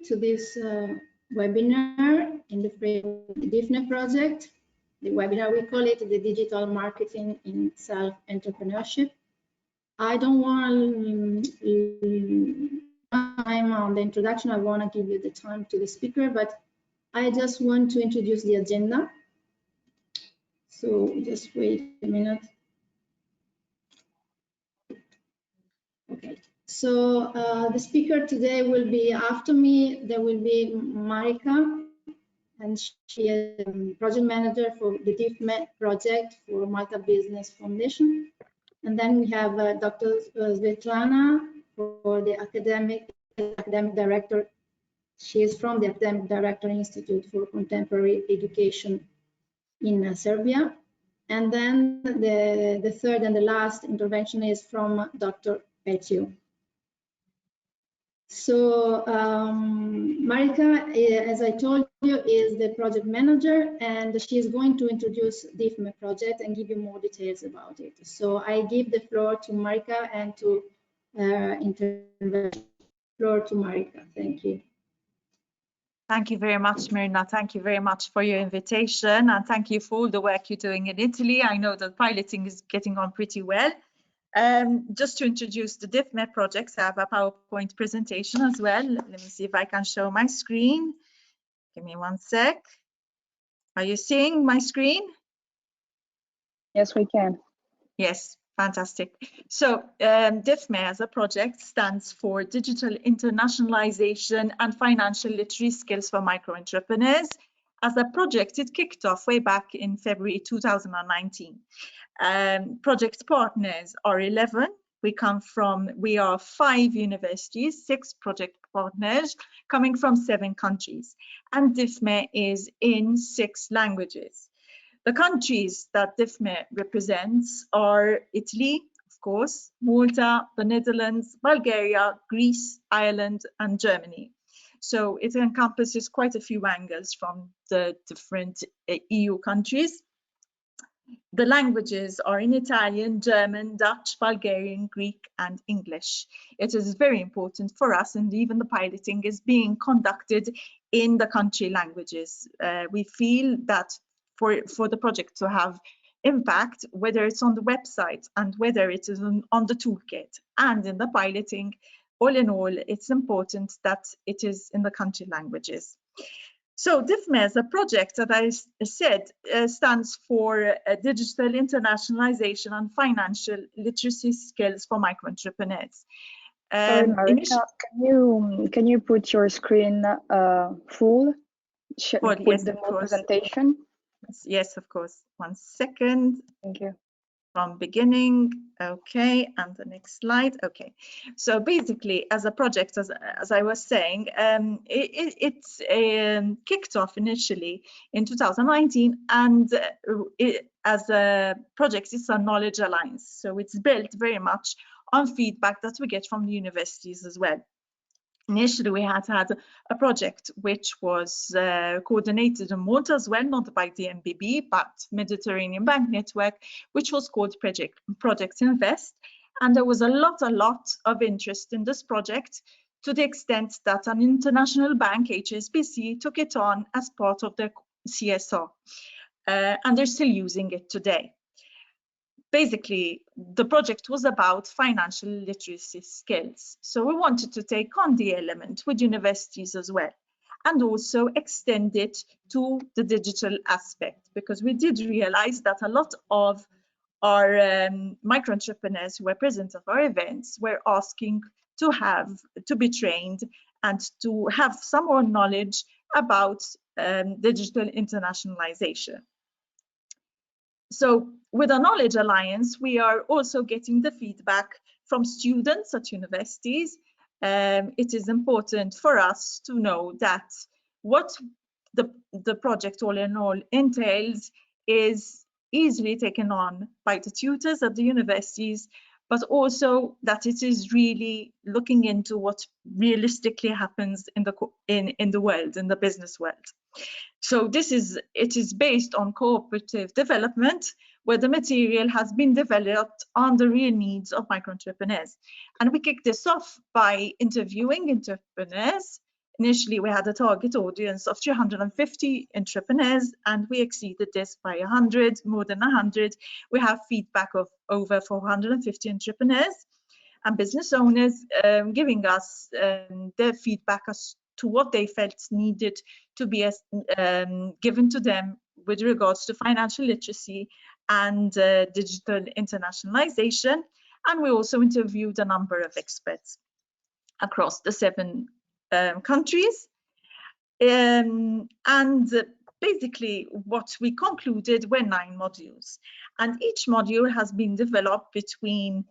to this webinar in the framework of the DIFME project. The webinar, we call it the Digital Marketing in Self-Entrepreneurship. I don't want time on the introduction. I want to give you the time to the speaker, but I just want to introduce the agenda. So just wait a minute. Okay, so the speaker today will be after me. There will be Marika, and she is project manager for the DIFME project for Malta Business Foundation. And then we have Dr. Svetlana for the academic director. She is from the Academic Director Institute for Contemporary Education in Serbia. And then the third and the last intervention is from Dr. Petio. So Marika, as I told you, is the project manager, and she is going to introduce the DIFME project and give you more details about it. So I give the floor to Marika and to intervention. Floor to Marika. Thank you. Thank you very much, Mirna. Thank you very much for your invitation, and thank you for all the work you're doing in Italy. I know that piloting is getting on pretty well. Just to introduce the DIFME projects, I have a PowerPoint presentation as well. Let me see if I can show my screen. Give me one sec. Are you seeing my screen? Yes, we can. Yes, fantastic. So DIFME as a project stands for Digital Internationalization and Financial Literacy Skills for Micro-Entrepreneurs. As a project, it kicked off way back in February 2019. Project partners are 11. We are 5 universities, 6 project partners coming from 7 countries, and DIFME is in 6 languages. The countries that DIFME represents are Italy, of course, Malta, the Netherlands, Bulgaria, Greece, Ireland, and Germany. So it encompasses quite a few angles from the different EU countries. The languages are in Italian, German, Dutch, Bulgarian, Greek, and English. It is very important for us, and even the piloting is being conducted in the country languages. We feel that for the project to have impact, whether it's on the website and whether it is on the toolkit and in the piloting, all in all, it's important that it is in the country languages. So DIFME as a project that I said stands for Digital Internationalization and Financial Literacy Skills for Micro-Entrepreneurs. Sorry, Marika, can you put your screen full with yes, the whole presentation? Yes, of course. One second. Thank you. From beginning, okay, and the next slide. Okay, so basically as a project, as I was saying, it's kicked off initially in 2019, and as a project, it's a knowledge alliance, so it's built very much on feedback that we get from the universities as well. Initially, we had a project which was coordinated in Malta as well, not by the MBB, but Mediterranean Bank Network, which was called Project Invest. And there was a lot of interest in this project, to the extent that an international bank, HSBC, took it on as part of their CSR. And they're still using it today. Basically, the project was about financial literacy skills. So we wanted to take on the element with universities as well, and also extend it to the digital aspect, because we did realize that a lot of our micro-entrepreneurs who were present at our events were asking to be trained and to have some more knowledge about digital internationalization. So with a Knowledge Alliance, we are also getting the feedback from students at universities. It is important for us to know that what the project all in all entails is easily taken on by the tutors at the universities, but also that it is really looking into what realistically happens in the world, in the business world. So it is based on cooperative development, where the material has been developed on the real needs of micro-entrepreneurs. And we kick this off by interviewing entrepreneurs Initially, we had a target audience of 350 entrepreneurs, and we exceeded this by 100, more than 100. We have feedback of over 450 entrepreneurs and business owners giving us their feedback as to what they felt needed to be given to them with regards to financial literacy and digital internationalization. And we also interviewed a number of experts across the 7 countries. And basically what we concluded were 9 modules. And each module has been developed between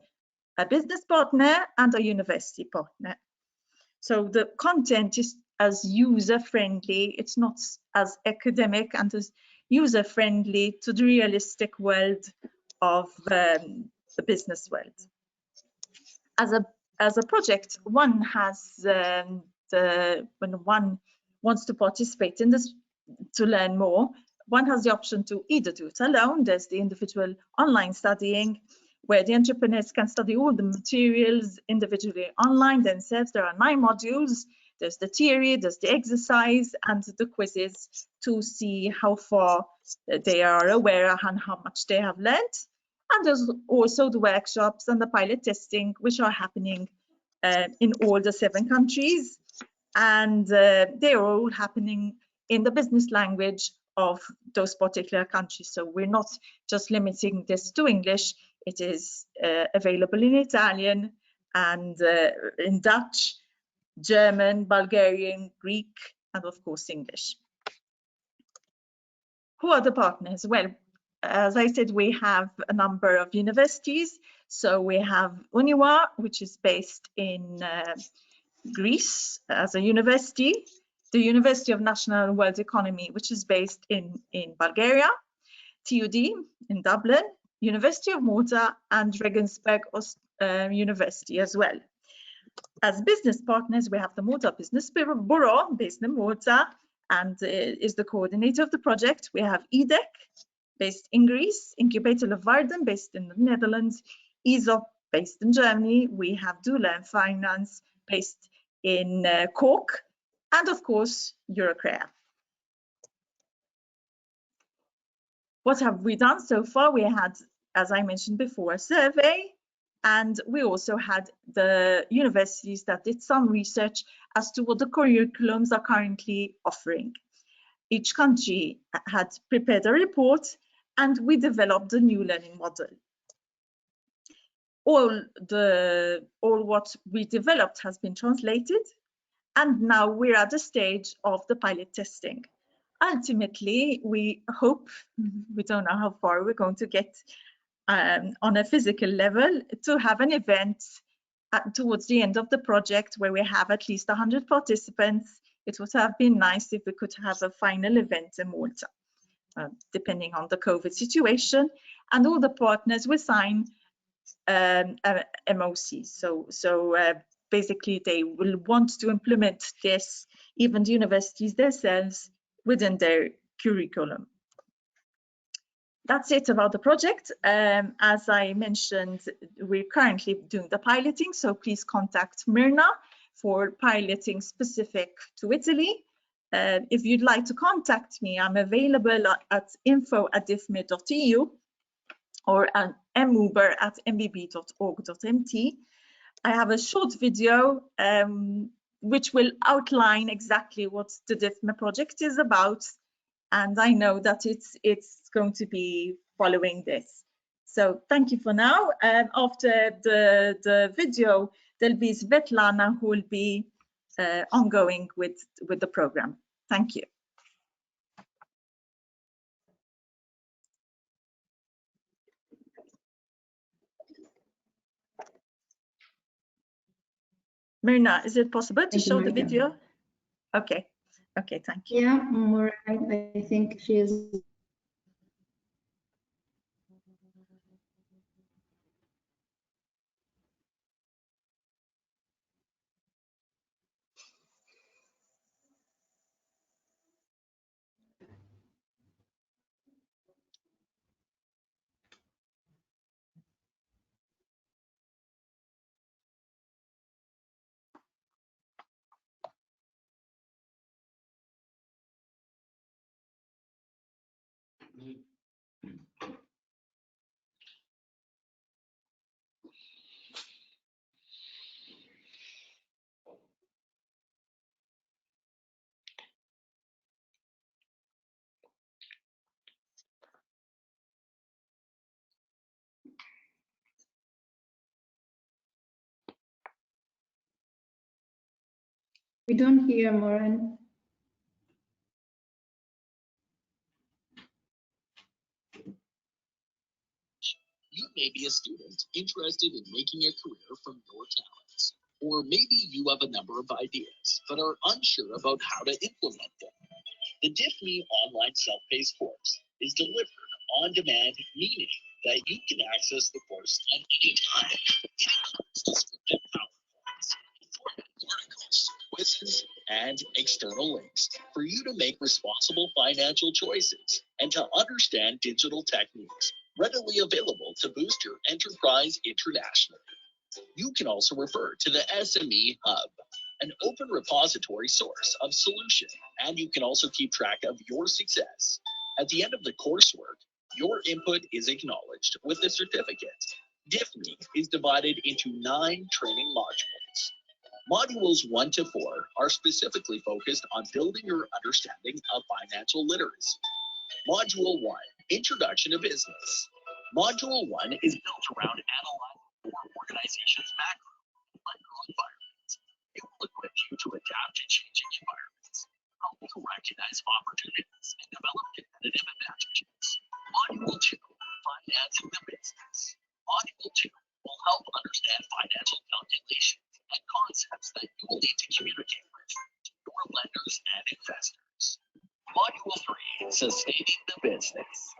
a business partner and a university partner. So the content is as user-friendly, it's not as academic and as user-friendly to the realistic world of the business world. As a project, one has when one wants to participate in this to learn more, one has the option to either do it alone. There's the individual online studying, where the entrepreneurs can study all the materials individually online themselves. There are 9 modules. There's the theory, there's the exercise, and the quizzes to see how far they are aware and how much they have learned. And there's also the workshops and the pilot testing, which are happening in all the 7 countries. And they are all happening in the business language of those particular countries. So we're not just limiting this to English. It is available in Italian and in Dutch, German, Bulgarian, Greek, and of course English. Who are the partners? Well, as I said, we have a number of universities. So we have Uniwa, which is based in Greece as a university, the University of National and World Economy, which is based in Bulgaria, TUD in Dublin, University of Malta, and Regensburg University as well. As business partners, we have the Malta Business Bureau based in Malta and is the coordinator of the project. We have EDEC based in Greece, Incubator Leeuwarden based in the Netherlands, ESOP based in Germany. We have Do Learn Finance based in Cork, and of course, Eurocrea. What have we done so far? We had, as I mentioned before, a survey, and we also had the universities that did some research as to what the curriculums are currently offering. Each country had prepared a report, and we developed a new learning model. All what we developed has been translated, and now we're at the stage of the pilot testing. Ultimately, we hope, we don't know how far we're going to get on a physical level, to have an event towards the end of the project where we have at least 100 participants. It would have been nice if we could have a final event in Malta, depending on the COVID situation, and all the partners will sign MOC. So basically they will want to implement this, even the universities themselves, within their curriculum. That's it about the project. As I mentioned, we're currently doing the piloting, so please contact Myrna for piloting specific to Italy. If you'd like to contact me, I'm available at info@difme.eu or at muber@mbb.org.mt. I have a short video which will outline exactly what the DIFME project is about, and I know that it's going to be following this. So thank you for now. After the video, there'll be Svetlana who will be ongoing with the program. Thank you. Myrna, is it possible to show the video? Okay, okay, thank you. Yeah, Maureen, I think she is We don't hear Maureen. You may be a student interested in making a career from your talents. Or maybe you have a number of ideas, but are unsure about how to implement them. The DIFME online self-paced course is delivered on demand, meaning that you can access the course at any time. Descriptive PowerPoints, informative articles, quizzes, and external links for you to make responsible financial choices and to understand digital techniques readily available to boost your enterprise internationally. You can also refer to the SME Hub, an open repository source of solution, and you can also keep track of your success. At the end of the coursework, your input is acknowledged with a certificate. DIFME is divided into 9 training modules. Modules 1 to 4 are specifically focused on building your understanding of financial literacy. Module 1, Introduction to Business. Module 1 is built around analyzing your organization's macro and micro environments. It will equip you to adapt to changing environments, help you recognize opportunities, and develop competitive advantages. Module 2, Financing the Business. Module 2 will help understand financial calculations and concepts that you will need to communicate with your lenders and investors. Module 3, Sustaining the Business.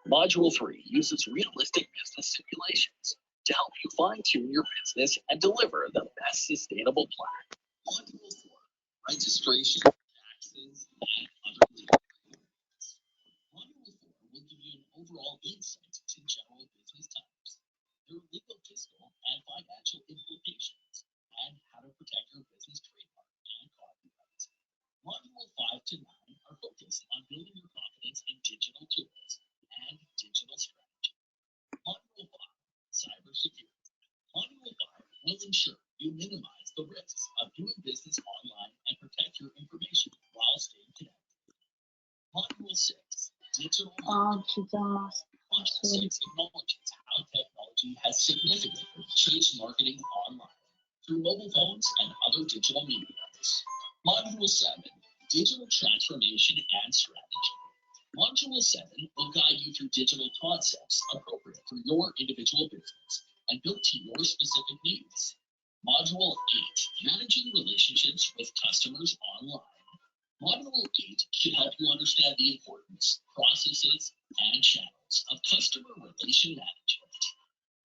Module 3 uses realistic business simulations to help you fine-tune your business and deliver the best sustainable plan. Module 4, Registration, Taxes, and Other Legal Requirements. Module 4 will give you an overall insight to general business types, their legal, fiscal, and financial implications, and how to protect your business trademark and copyright. Module 5 to 9 are focused on building your confidence in digital tools and digital strategy. Module 5, Cybersecurity. Module 5 will ensure you minimize the risks of doing business online and protect your information while staying connected. Module 6, Digital Marketing. Module 6 acknowledges how technology has significantly changed marketing online through mobile phones and other digital mediums. Module 7, Digital Transformation and Strategy. Module 7 will guide you through digital concepts appropriate for your individual business and built to your specific needs. Module 8, Managing Relationships with Customers Online. Module 8 should help you understand the importance, processes, and channels of customer relation management.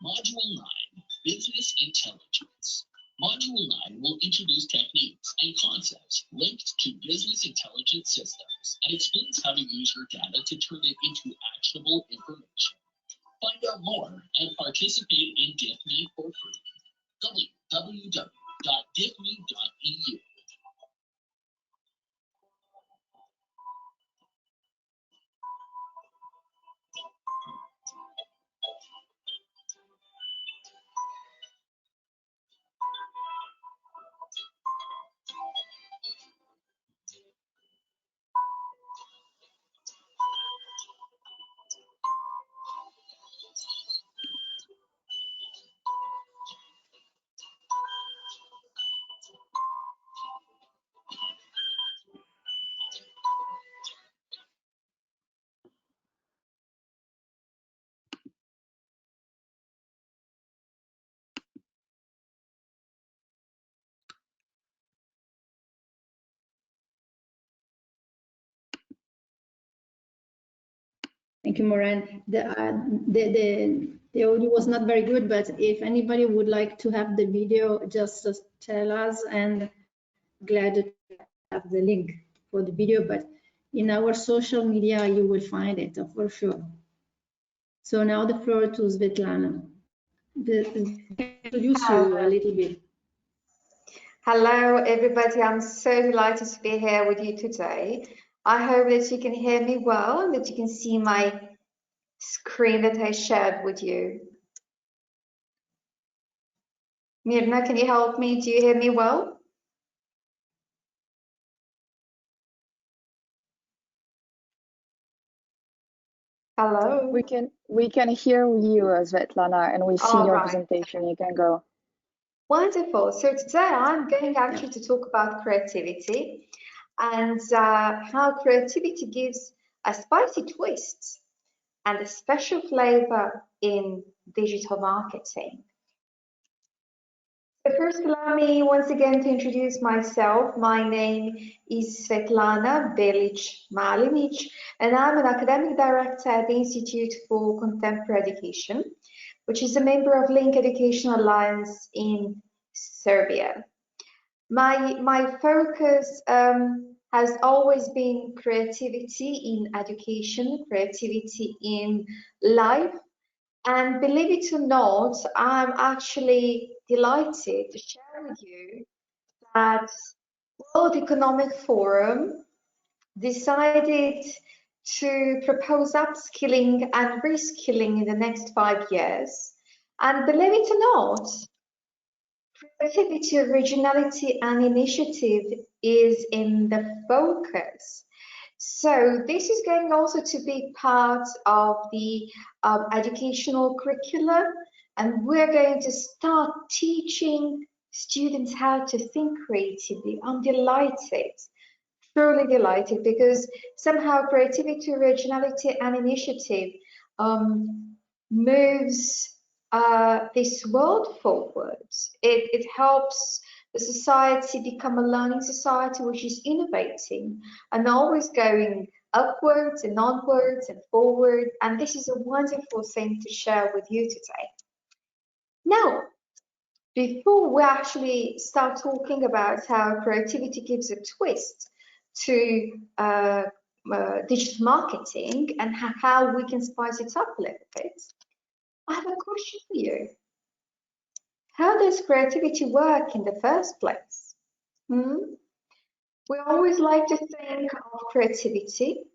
Module 9, Business Intelligence. Module 9 will introduce techniques and concepts linked to business intelligence systems and explains how to use your data to turn it into actionable information. Find out more and participate in DIFME for free. www.difme.eu. Thank you, Maureen. The audio was not very good, but if anybody would like to have the video, just tell us, and glad to have the link for the video. But in our social media, you will find it for sure. So now the floor to Svetlana. Introduce you a little bit. Hello, everybody. I'm so delighted to be here with you today. I hope that you can hear me well and that you can see my screen that I shared with you. Mirna, can you help me? Do you hear me well? Hello? We can hear you, Svetlana, and we see All your right. presentation. You can go. Wonderful. So today I'm going actually to talk about creativity and how creativity gives a spicy twist and a special flavor in digital marketing. So first, allow me once again to introduce myself. My name is Svetlana Belic-Malinic, and I'm an academic director at the Institute for Contemporary Education, which is a member of Link Education Alliance in Serbia. My focus has always been creativity in education, creativity in life, and believe it or not, I'm actually delighted to share with you that World Economic Forum decided to propose upskilling and reskilling in the next 5 years. And believe it or not, creativity, originality, and initiative is in the focus. So this is going also to be part of the educational curricula, and we're going to start teaching students how to think creatively. I'm delighted, truly delighted, because somehow creativity, originality, and initiative moves this world forward. It helps the society become a learning society which is innovating and always going upwards and onwards and forward. And this is a wonderful thing to share with you today. Now, before we actually start talking about how creativity gives a twist to digital marketing and how we can spice it up a little bit, I have a question for you. How does creativity work in the first place? We always like to think of creativity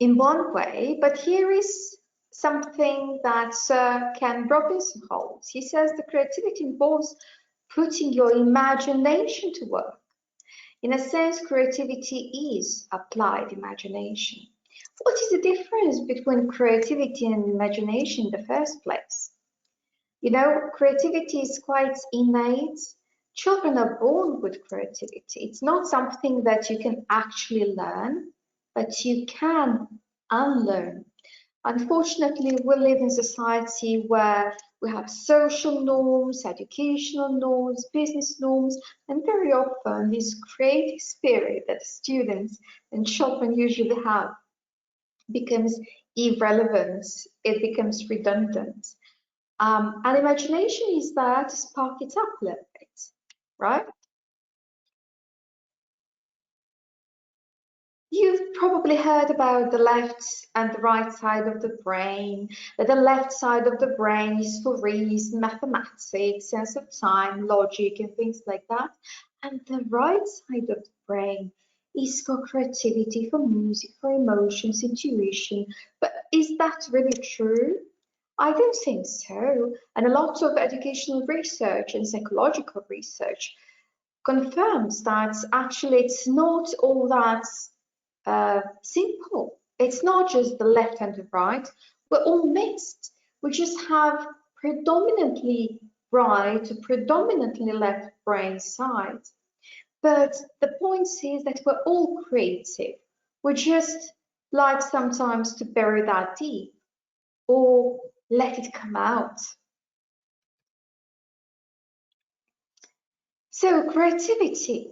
in one way, but here is something that Ken Robinson holds. He says the creativity involves putting your imagination to work. In a sense, creativity is applied imagination. What is the difference between creativity and imagination in the first place? You know, creativity is quite innate. Children are born with creativity. It's not something that you can actually learn, but you can unlearn. Unfortunately, we live in a society where we have social norms, educational norms, business norms, and very often this creative spirit that students and children usually have becomes irrelevant. It becomes redundant. And imagination is there to spark it up a little bit, right? You've probably heard about the left and the right side of the brain, that the left side of the brain is for reason, mathematics, sense of time, logic, and things like that. And the right side of the brain is for creativity, for music, for emotions, intuition. But is that really true? I don't think so. And a lot of educational research and psychological research confirms that actually it's not all that simple. It's not just the left and the right. We're all mixed. We just have predominantly right, predominantly left brain side. But the point is that we're all creative. We just like sometimes to bury that deep or let it come out. So creativity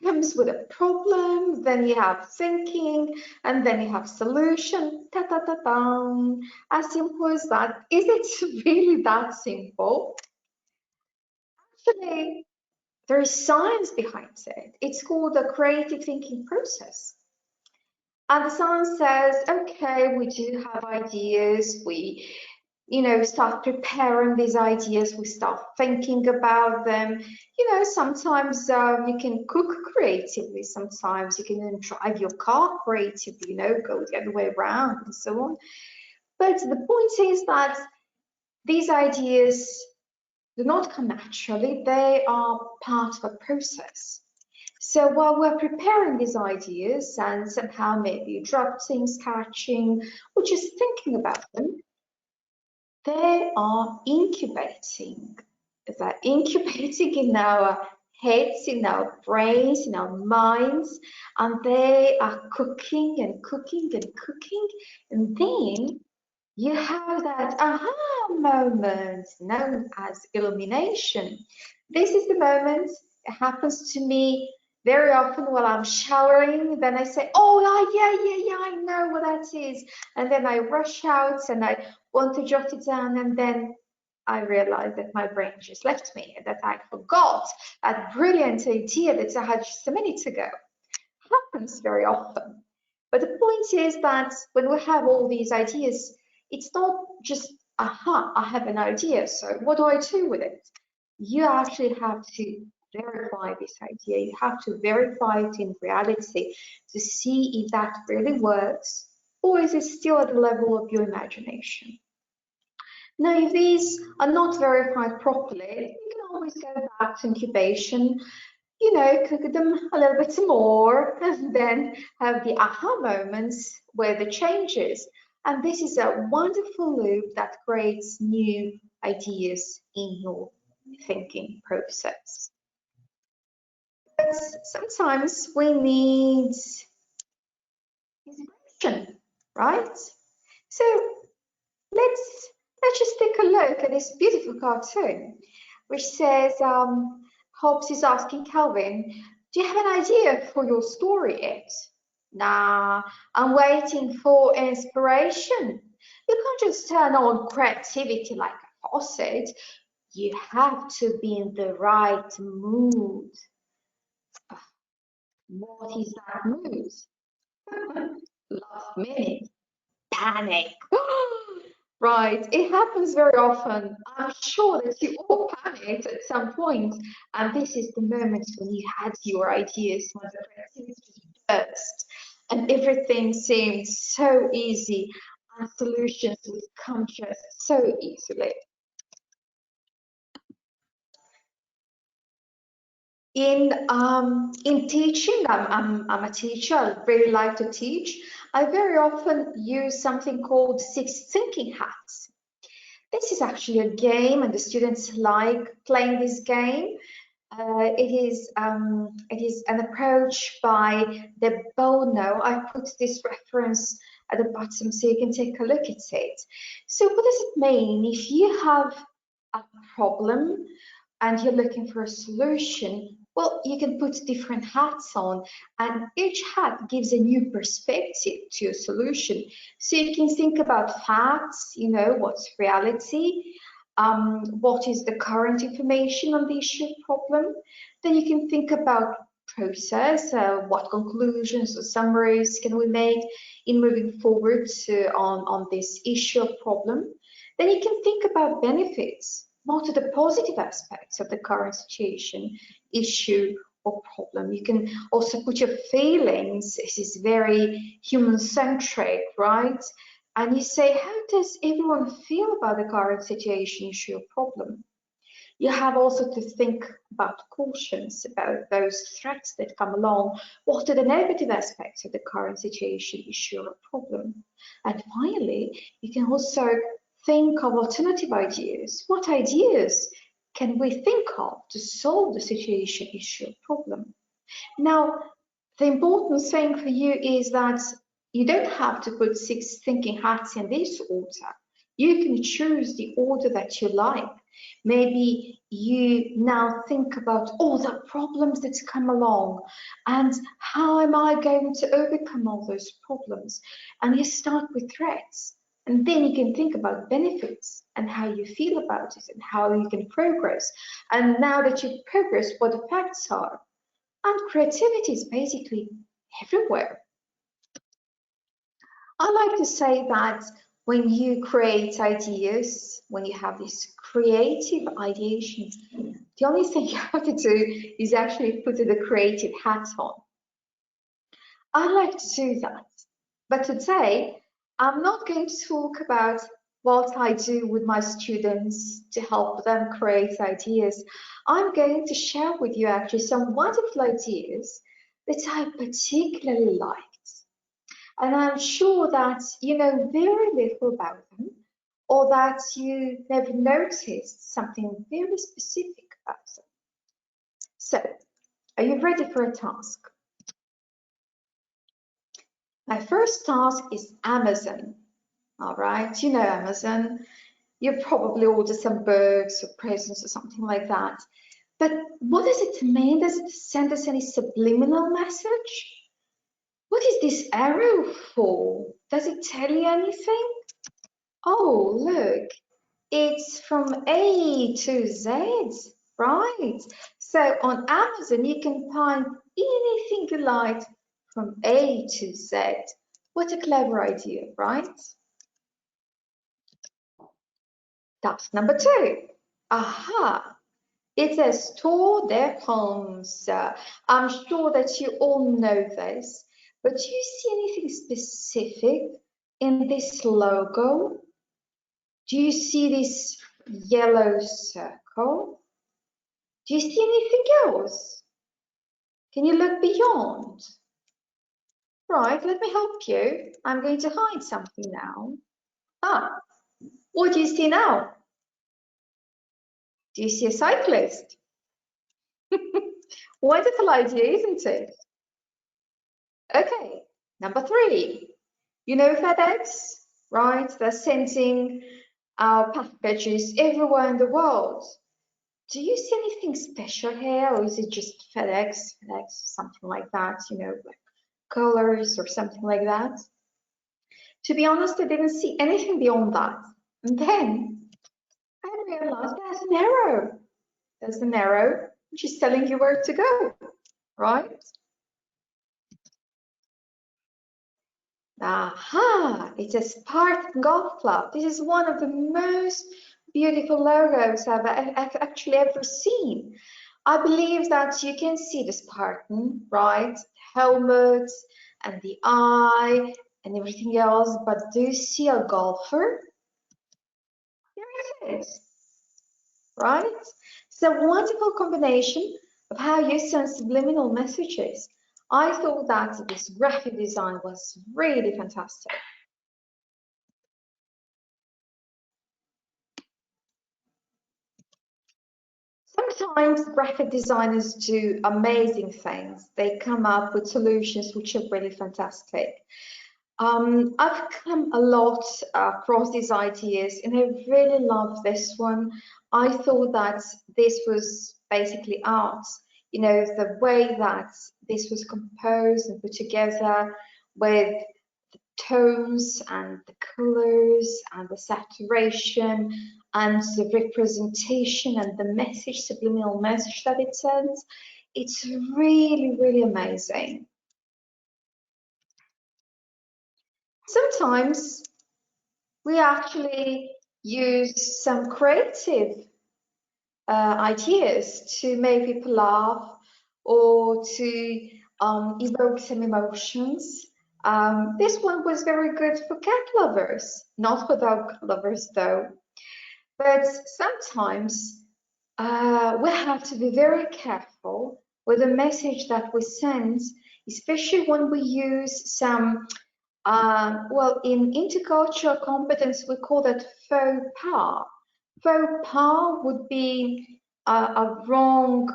comes with a problem, then you have thinking, and then you have solution. Ta ta ta ta. As simple as that. Is it really that simple? Actually, there is science behind it. It's called the creative thinking process. And the science says, okay, we do have ideas, we start preparing these ideas, we start thinking about them. Sometimes you can cook creatively, sometimes you can even drive your car creatively, go the other way around and so on. But the point is that these ideas do not come naturally, they are part of a process. So while we're preparing these ideas and somehow maybe drafting, sketching, or just thinking about them, they are incubating. They're incubating in our heads, in our brains, in our minds, and they are cooking and cooking and cooking. And then you have that aha moment known as illumination. This is the moment. It happens to me very often while I'm showering. Then I say, oh, yeah, I know what that is. And then I rush out and I want to jot it down, and then I realize that my brain just left me and that I forgot that brilliant idea that I had just a minute ago. Happens very often. But the point is that when we have all these ideas, it's not just, aha, I have an idea, so what do I do with it? You actually have to verify this idea. You have to verify it in reality to see if that really works, or is it still at the level of your imagination? Now, if these are not verified properly, you can always go back to incubation, cook them a little bit more, and then have the aha moments where the changes. And this is a wonderful loop that creates new ideas in your thinking process. But sometimes we need inspiration, right? So let's just take a look at this beautiful cartoon, which says, Hobbes is asking Calvin, do you have an idea for your story yet? Nah, I'm waiting for inspiration. You can't just turn on creativity like a faucet. You have to be in the right mood. What is that mood? Last minute, panic. Right, it happens very often. I'm sure that you all panicked at some point, and this is the moment when you had your ideas, when the creativity just burst, and everything seemed so easy, and solutions would come just so easily. In teaching, I'm a teacher. I really like to teach. I very often use something called 6 thinking hats. This is actually a game, and the students like playing this game. It is an approach by De Bono. I put this reference at the bottom so you can take a look at it. So what does it mean? If you have a problem and you're looking for a solution, well, you can put different hats on, and each hat gives a new perspective to your solution. So you can think about facts, what's reality, what is the current information on the issue problem. Then you can think about process, what conclusions or summaries can we make in moving forward on this issue or problem. Then you can think about benefits. What are the positive aspects of the current situation, issue, or problem? You can also put your feelings. This is very human-centric, right? And you say, how does everyone feel about the current situation, issue, or problem? You have also to think about cautions, about those threats that come along. What are the negative aspects of the current situation, issue, or problem? And finally, you can also think of alternative ideas. What ideas can we think of to solve the situation, issue, or problem? Now, the important thing for you is that you don't have to put 6 thinking hats in this order. You can choose the order that you like. Maybe you now think about all the problems that come along and how am I going to overcome all those problems? And you start with threats. And then you can think about benefits and how you feel about it and how you can progress. And now that you've progressed, what the facts are. And creativity is basically everywhere. I like to say that when you create ideas, when you have this creative ideation, the only thing you have to do is actually put the creative hat on. I like to do that. But today, I'm not going to talk about what I do with my students to help them create ideas. I'm going to share with you actually some wonderful ideas that I particularly liked. And I'm sure that you know very little about them, or that you have noticed something very specific about them. So, are you ready for a task? My first task is Amazon. All right, you know Amazon. You probably order some books or presents or something like that. But what does it mean? Does it send us any subliminal message? What is this arrow for? Does it tell you anything? Oh, look, it's from A to Z, right? So on Amazon, you can find anything you like from A to Z. What a clever idea, right? Task number 2. Aha, it says Tour de France. I'm sure that you all know this, but do you see anything specific in this logo? Do you see this yellow circle? Do you see anything else? Can you look beyond? Right, let me help you. I'm going to hide something now. Ah, what do you see now? Do you see a cyclist? Wonderful idea, isn't it? Okay, number 3. You know FedEx, right? They're sending our packages everywhere in the world. Do you see anything special here, or is it just FedEx, something like that, you know, like colors or something like that? To be honest, I didn't see anything beyond that. And then I realized there's an arrow. There's an arrow which is telling you where to go, right? Aha, it's a Spartan Golf Club. This is one of the most beautiful logos I've actually ever seen. I believe that you can see the Spartan, right? Helmet and the eye and everything else, but do you see a golfer? There it is, right? It's a wonderful combination of how you send subliminal messages. I thought that this graphic design was really fantastic. Sometimes graphic designers do amazing things. They come up with solutions which are really fantastic. I've come a lot across these ideas, and I really love this one. I thought that this was basically art. You know, the way that this was composed and put together with the tones and the colors and the saturation and the representation and the message, subliminal message that it sends. It's really, really amazing. Sometimes we actually use some creative ideas to make people laugh or to evoke some emotions. This one was very good for cat lovers, not for dog lovers though. But sometimes we have to be very careful with the message that we send, especially when we use some well, in intercultural competence, we call that faux pas. Faux pas would be a wrong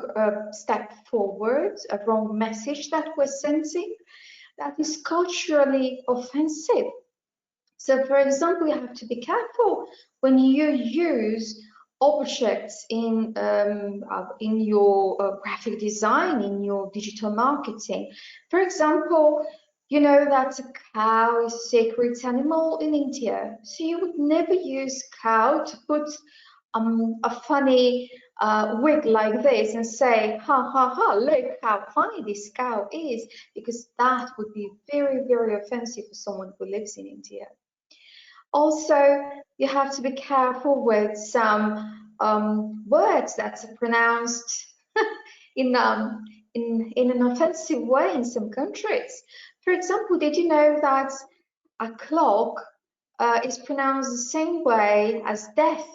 step forward, a wrong message that we're sending that is culturally offensive. So, for example, you have to be careful when you use objects in your graphic design, in your digital marketing. For example, you know that a cow is a sacred animal in India, so you would never use cow to put a funny wig like this and say, ha ha ha, look how funny this cow is, because that would be very, very offensive for someone who lives in India. Also, you have to be careful with some words that's pronounced in an offensive way in some countries. For example, did you know that a clock is pronounced the same way as death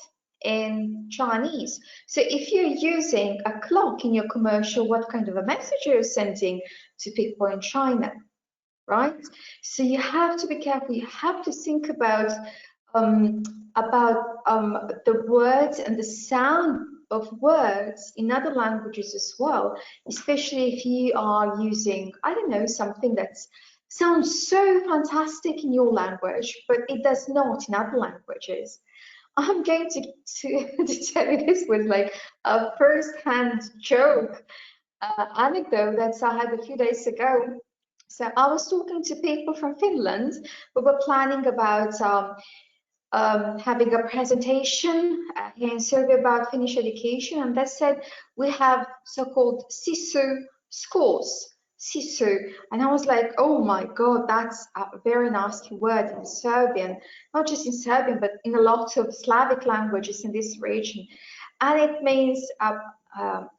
in Chinese? So if you're using a clock in your commercial, what kind of a message are you sending to people in China, right? So you have to be careful. You have to think about the words and the sound of words in other languages as well, especially if you are using, I don't know, something that sounds so fantastic in your language, but it does not in other languages. I'm going to tell you this was like a first-hand joke anecdote that I had a few days ago. So I was talking to people from Finland. We were planning about having a presentation here in Serbia about Finnish education, and they said we have so-called sisu schools. Sisu, and I was like, oh my god, that's a very nasty word in Serbian, not just in Serbian, but in a lot of Slavic languages in this region, and it means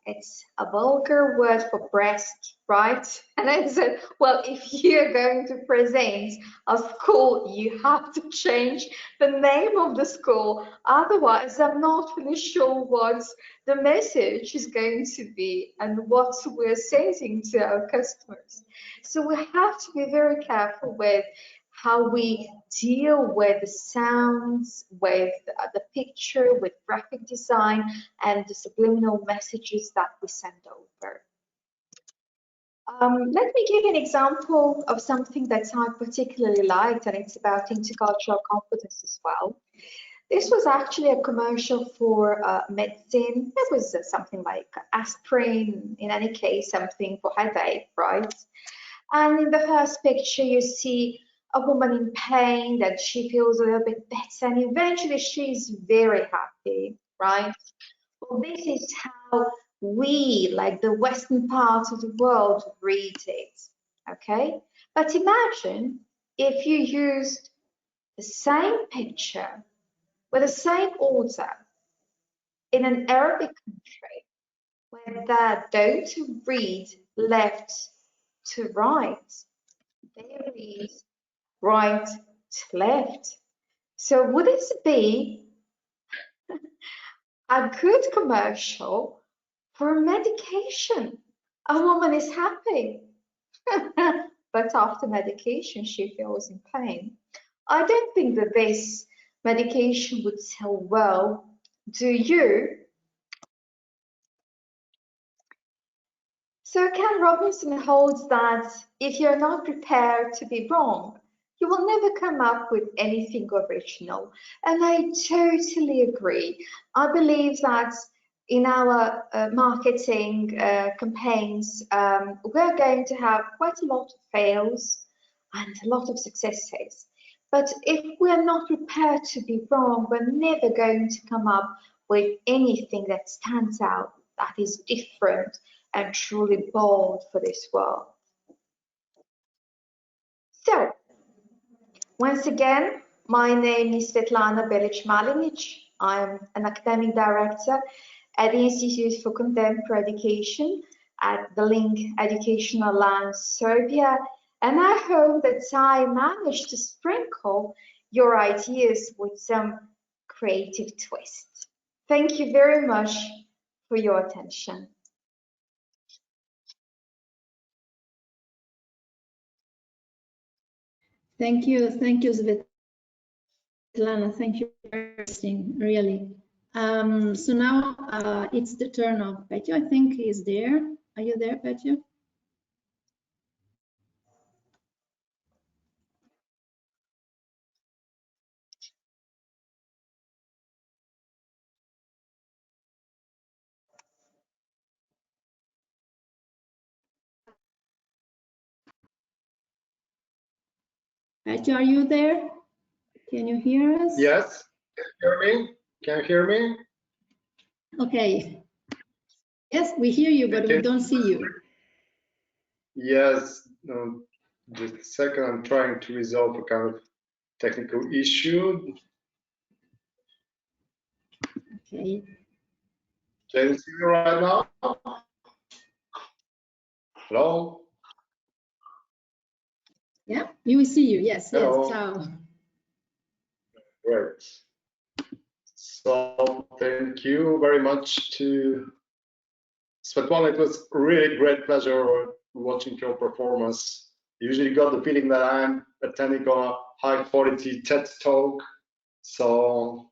it's a vulgar word for breast, right? And I said, well, if you're going to present a school, you have to change the name of the school. Otherwise, I'm not really sure what the message is going to be and what we're sending to our customers. So we have to be very careful with how we deal with the sounds, with the picture, with graphic design, and the subliminal messages that we send over. Let me give you an example of something that I particularly liked, and it's about intercultural competence as well. This was actually a commercial for medicine. It was something like aspirin, in any case, something for headache, right? And in the first picture, you see a woman in pain, that she feels a little bit better, and eventually she's very happy, right? Well, this is how we, like the Western part of the world, read it, okay? But imagine if you used the same picture with the same order in an Arabic country, where they don't read left to right, they read right to left. So would this be a good commercial for medication? A woman is happy, but after medication she feels in pain. I don't think that this medication would sell well, do you? So Ken Robinson holds that if you're not prepared to be wrong, you will never come up with anything original. And I totally agree. I believe that in our marketing campaigns, we're going to have quite a lot of fails and a lot of successes. But if we're not prepared to be wrong, we're never going to come up with anything that stands out, that is different and truly bold for this world. So, once again, my name is Svetlana Belic-Malinic. I'm an academic director at the Institute for Contemporary Education at the Link Education Alliance Serbia, and I hope that I managed to sprinkle your ideas with some creative twist. Thank you very much for your attention. Thank you, Svetlana. Thank you for interesting, really. So now it's the turn of Petju. I think he's there. Are you there, Petju? Petju, are you there? Can you hear us? Yes. Can you hear me? Can you hear me? Okay. Yes, we hear you, but we don't see you. Yes. No, just a second. I'm trying to resolve a kind of technical issue. Okay. Can you see me right now? Hello? Yeah, we will see you. Yes, Hello. yes. Ciao. Great. So thank you very much to Svetlana. It was really great pleasure watching your performance. Usually got the feeling that I'm attending a high quality TED talk. So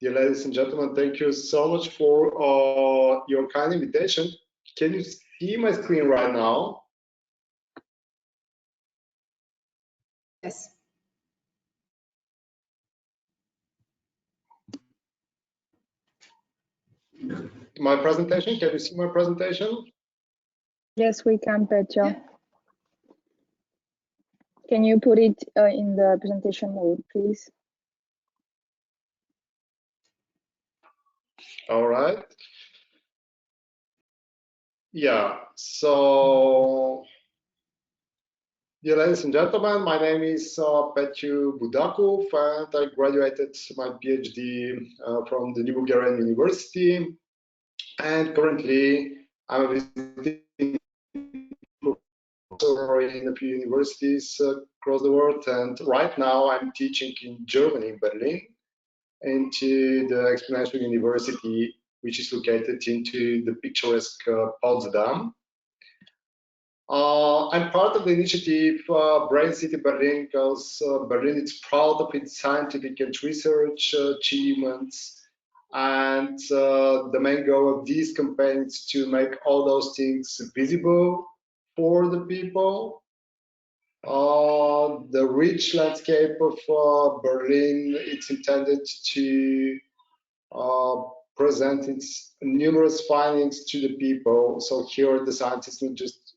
dear ladies and gentlemen, thank you so much for your kind invitation. Can you see my screen right now? Yes. My presentation, can you see my presentation? Yes, we can, Petja. Yeah. Can you put it in the presentation mode, please? All right. Yeah, so dear ladies and gentlemen, my name is Petju Budakov, and I graduated my PhD from the New Bulgarian University, and currently I'm a visiting professor in a few universities across the world, and right now I'm teaching in Germany, in Berlin, into the Exponential University, which is located into the picturesque Potsdam. I'm part of the initiative Brain City Berlin because Berlin is proud of its scientific and research achievements, and the main goal of this campaign is to make all those things visible for the people. The rich landscape of Berlin, it's intended to present its numerous findings to the people. So here the scientists not just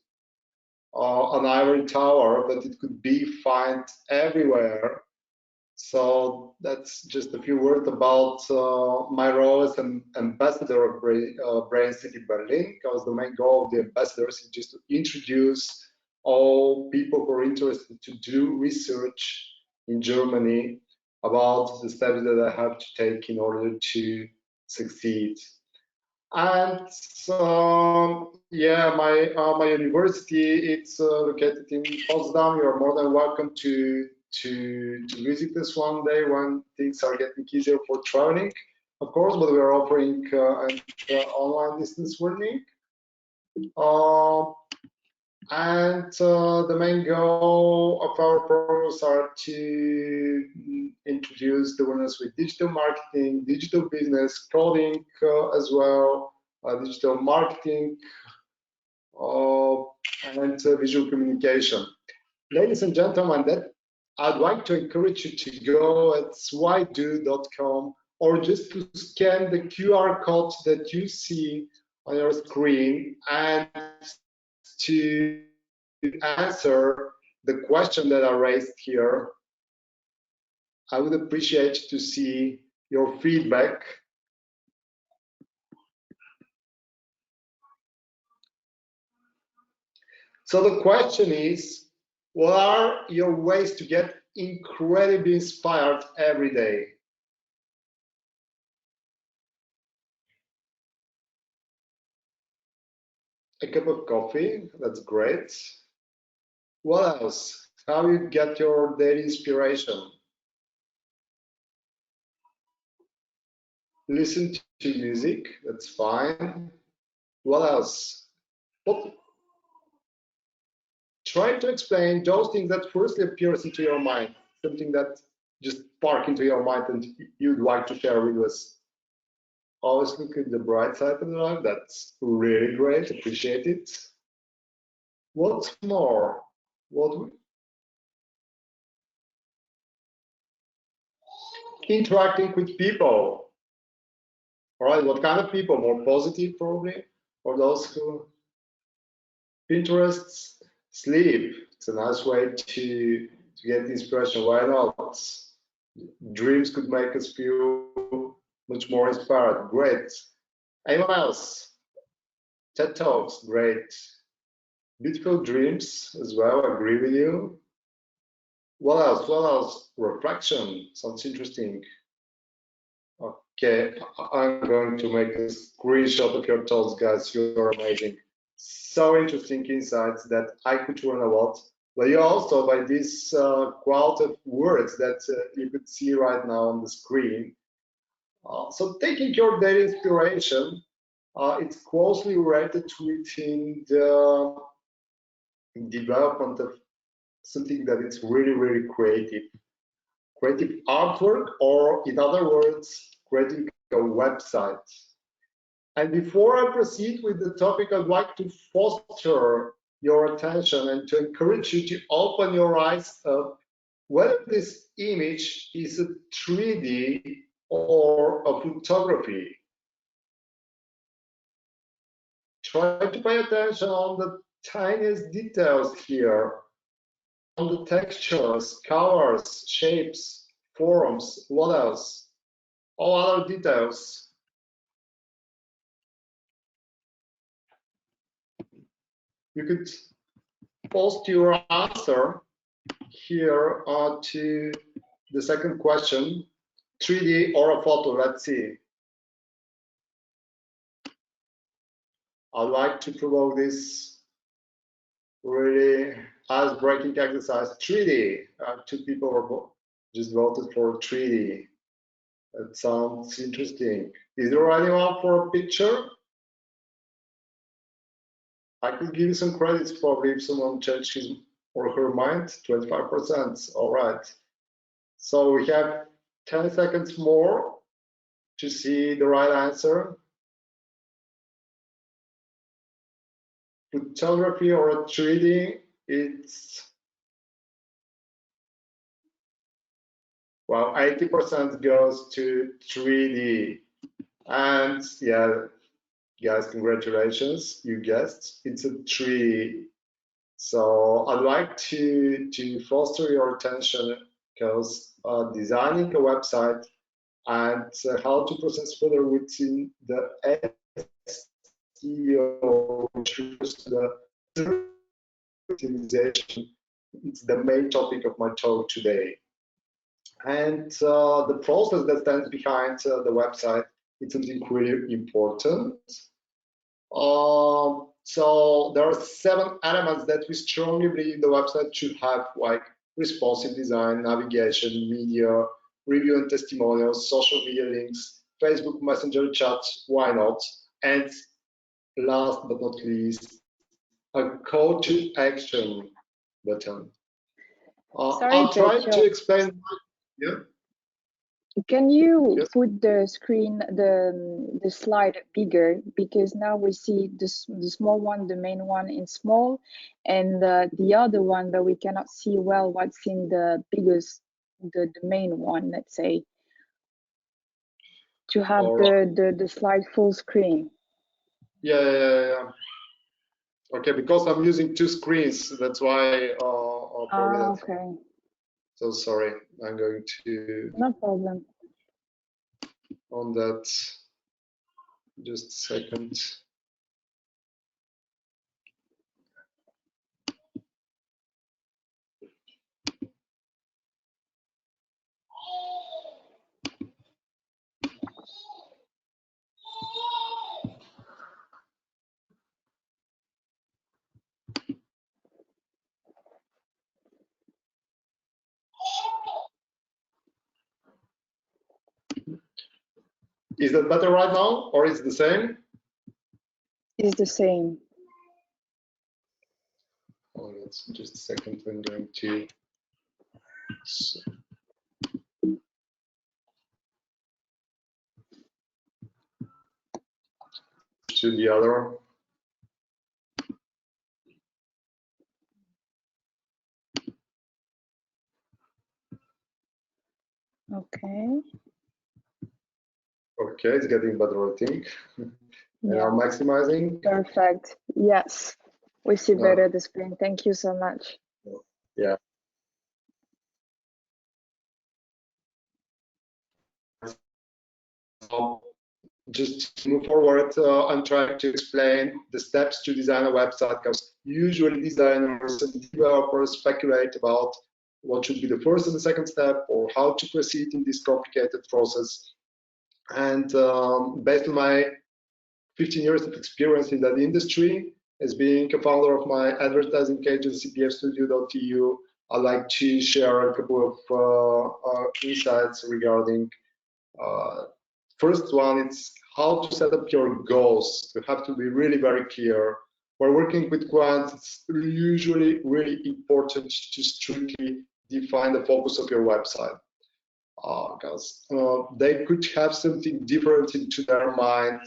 an ivory tower, but it could be found everywhere. So that's just a few words about my role as an ambassador of Brain City Berlin, because the main goal of the ambassadors is just to introduce all people who are interested to do research in Germany about the steps that I have to take in order to succeed. And yeah, my university, it's located in Potsdam. You're more than welcome to visit us one day when things are getting easier for traveling, of course. But we are offering online distance learning. And the main goal of our programs are to introduce the learners with digital marketing, digital business, coding as well, digital marketing, and visual communication. Ladies and gentlemen, that I'd like to encourage you to go at swido.com or just to scan the QR code that you see on your screen and to answer the question that I raised here. I would appreciate to see your feedback. So the question is, what are your ways to get incredibly inspired every day? A cup of coffee, that's great. What else? How you get your daily inspiration? Listen to music, that's fine. What else? Try to explain those things that firstly appears into your mind, something that just spark into your mind and you'd like to share with us. Always look at the bright side of life. That's really great. Appreciate it. What's more? Interacting with people. All right, what kind of people? More positive, probably, or those who interests sleep. It's a nice way to get inspiration. Why not? Dreams could make us feel much more inspired. Great. Anyone else? TED Talks, great. Beautiful dreams as well, I agree with you. What else? What else? Reflection sounds interesting. Okay, I'm going to make a screenshot of your thoughts, guys. You're amazing. So interesting insights that I could learn a lot. But you also, by this quality of words that you could see right now on the screen. So taking your daily inspiration, it's closely related within the development of something that is really, really creative artwork, or in other words, creating a website. And before I proceed with the topic, I'd like to foster your attention and to encourage you to open your eyes up whether this image is a 3D or a photography. Try to pay attention on the tiniest details here, on the textures, colors, shapes, forms, what else? All other details. You could post your answer here to the second question, 3D or a photo, let's see. I'd like to provoke this really ice-breaking exercise. 3D, two people just voted for 3D. That sounds interesting. Is there anyone for a picture? I could give you some credits probably if someone changed his or her mind. 25%. All right. So we have 10 seconds more to see the right answer. Photography or a 3D, it's, well, 80% goes to 3D. And yeah, guys, congratulations, you guessed, it's a 3D. So I'd like to foster your attention, because designing a website and how to process further within the SEO, the optimization, it's the main topic of my talk today. And the process that stands behind the website, it's something really important. So there are 7 elements that we strongly believe the website should have, like responsive design, navigation, media, review and testimonials, social media links, Facebook Messenger chats, why not? And last but not least, a call to action button. Sorry, I'll try Pecho. to explain. Yeah. Can you Yes. put the screen, the slide bigger? Because now we see the small one, the main one in small, and the other one that we cannot see well what's in the biggest, the main one, let's say. To have the slide full screen. Yeah. Okay, because I'm using 2 screens, that's why. Okay. So sorry, I'm going to. No problem. On that, just a second. Is that better right now, or is it the same? It's the same. Oh, that's just a second. I'm going to. To the other. Okay. Okay, it's getting better, I think. And Yeah. I'm maximizing. Perfect. Yes. We see better the screen. Thank you so much. Yeah. So just to move forward, I'm trying to explain the steps to design a website, because usually designers and developers speculate about what should be the first and the second step, or how to proceed in this complicated process. And based on my 15 years of experience in that industry, as being a founder of my advertising agency, pfstudio.eu, I'd like to share a couple of insights regarding first one. It's how to set up your goals. You have to be really very clear. When working with clients, it's usually really important to strictly define the focus of your website, because they could have something different into their mind,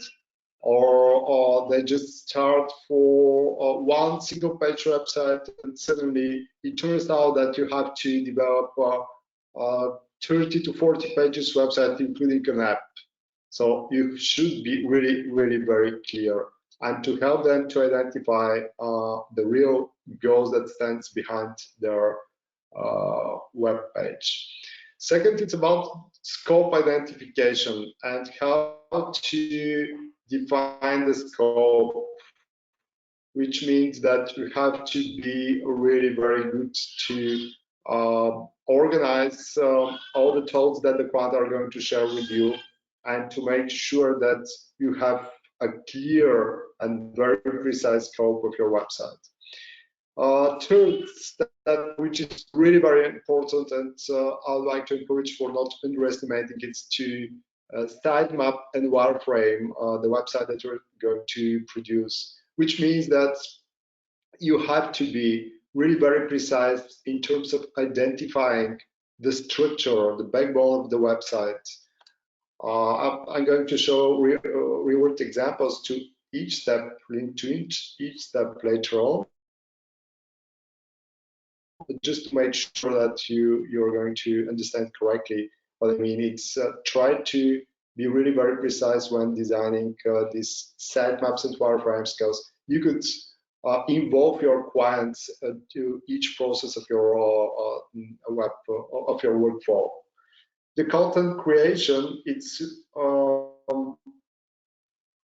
or they just start for one single page website, and suddenly it turns out that you have to develop 30 to 40 pages website, including an app. So you should be really, really very clear, and to help them to identify the real goals that stands behind their web page. Second, it's about scope identification and how to define the scope, which means that you have to be really very good to organize all the thoughts that the client are going to share with you, and to make sure that you have a clear and very precise scope of your website. Third step, which is really very important, and I'd like to encourage for not underestimating, it's to sitemap and wireframe the website that you're going to produce, which means that you have to be really very precise in terms of identifying the structure, the backbone of the website. I'm going to show real-world examples to each step, linked to each step later on, just to make sure that you're going to understand correctly what I mean. It's try to be really very precise when designing these sitemaps and wireframes, because you could involve your clients to each process of your workflow. The content creation, it's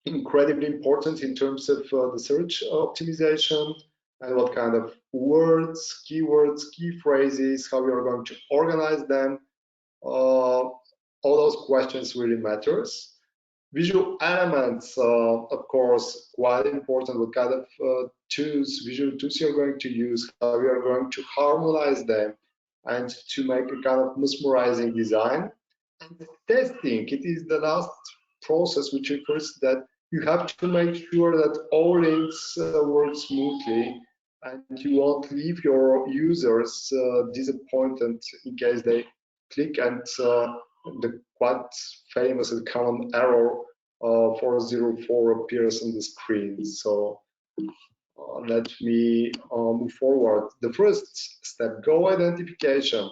incredibly important in terms of the search optimization, and what kind of words, keywords, key phrases, how we are going to organize them. All those questions really matters. Visual elements, of course, quite important. What kind of visual tools you're going to use, how we are going to harmonize them, and to make a kind of mesmerizing design. And testing, it is the last process, which refers that you have to make sure that all links work smoothly, and you won't leave your users disappointed in case they click and the quite famous and common error 404 appears on the screen. So let me move forward. The first step, goal identification.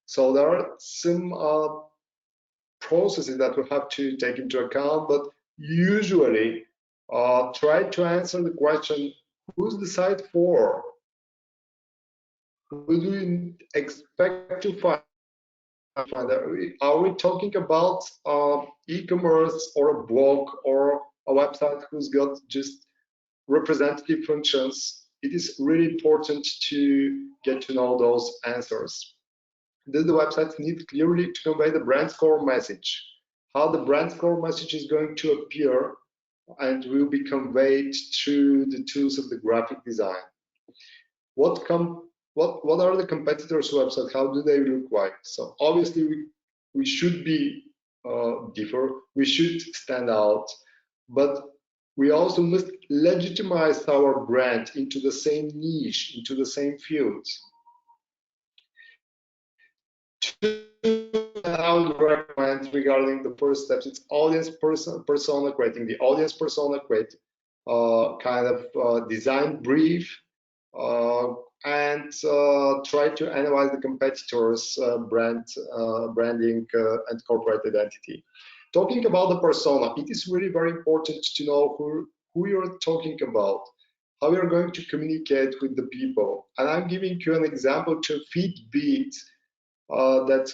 So there are some processes that we have to take into account, but usually try to answer the question, who's the site for? Who do you expect to find? Are we talking about e-commerce, or a blog, or a website who's got just representative functions? It is really important to get to know those answers. Does the website need clearly to convey the brand's core message? How the brand's core message is going to appear and will be conveyed through the tools of the graphic design. What are the competitors' websites? How do they look like? So obviously we should be differ. We should stand out, but we also must legitimize our brand into the same niche, into the same fields. I would recommend regarding the first steps, it's audience persona, creating the audience persona, create kind of design brief, and try to analyze the competitors' branding and corporate identity. Talking about the persona, it is really very important to know who you're talking about, how you're going to communicate with the people. And I'm giving you an example to Fitbit that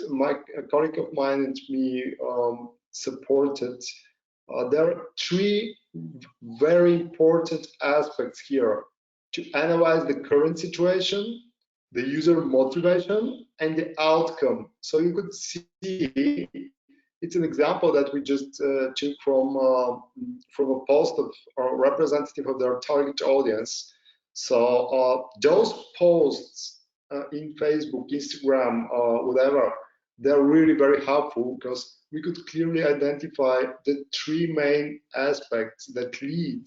a colleague of mine and me supported. There are three very important aspects here: to analyze the current situation, the user motivation and the outcome. So you could see it's an example that we just took from a post of a representative of their target audience. So those posts in Facebook, Instagram, whatever, they're really very helpful because we could clearly identify the three main aspects that lead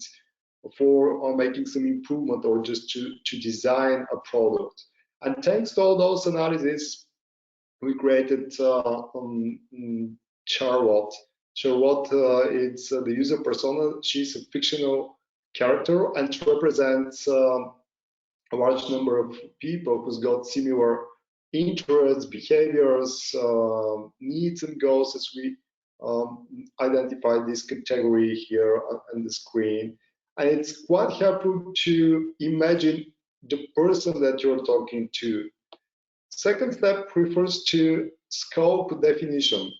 for making some improvement or just to design a product. And thanks to all those analyses, we created Charlotte. Charlotte, it's the user persona. She's a fictional character and represents a large number of people who's got similar interests, behaviors, needs and goals, as we identify this category here on the screen. And it's quite helpful to imagine the person that you're talking to. Second step refers to scope definition.